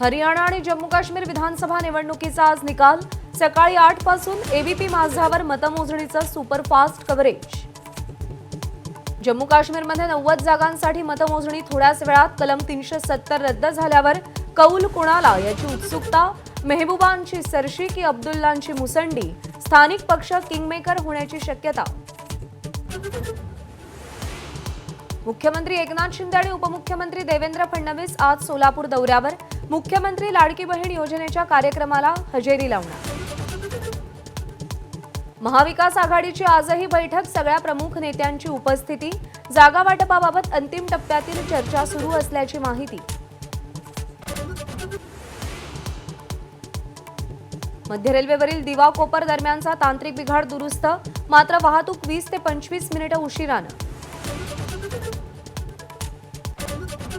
हरियाणा आणि जम्मू काश्मीर विधानसभा निवडणुकीचा आज निकाल। सकाळी 8 पासून एबीपी माझावर मतमोजणीचं सुपरफास्ट कव्हरेज। जम्मू काश्मीरमध्ये 90 जागांसाठी मतमोजणी थोड्याच वेळात। कलम 370 रद्द झाल्यावर कौल कुणाला याची उत्सुकता। मेहबूबांची सरशी की अब्दुल्लांची मुसंडी, स्थानिक पक्ष किंगमेकर होण्याची शक्यता। मुख्यमंत्री एकनाथ शिंदे आणि उपमुख्यमंत्री देवेंद्र फडणवीस आज सोलापूर दौऱ्यावर। मुख्यमंत्री लाडकी बहीण योजनेच्या कार्यक्रमाला हजेरी लावणार। महाविकास आघाडीची आजही बैठक, सगळ्या प्रमुख नेत्यांची उपस्थिती। जागा वाटपाबाबत अंतिम टप्प्यातील चर्चा सुरू असल्याची माहिती। मध्य रेल्वेवरील दिवा कोपर दरम्यानचा तांत्रिक बिघाड दुरुस्त, मात्र वाहतूक 20 ते 25 मिनिटे उशिरानं।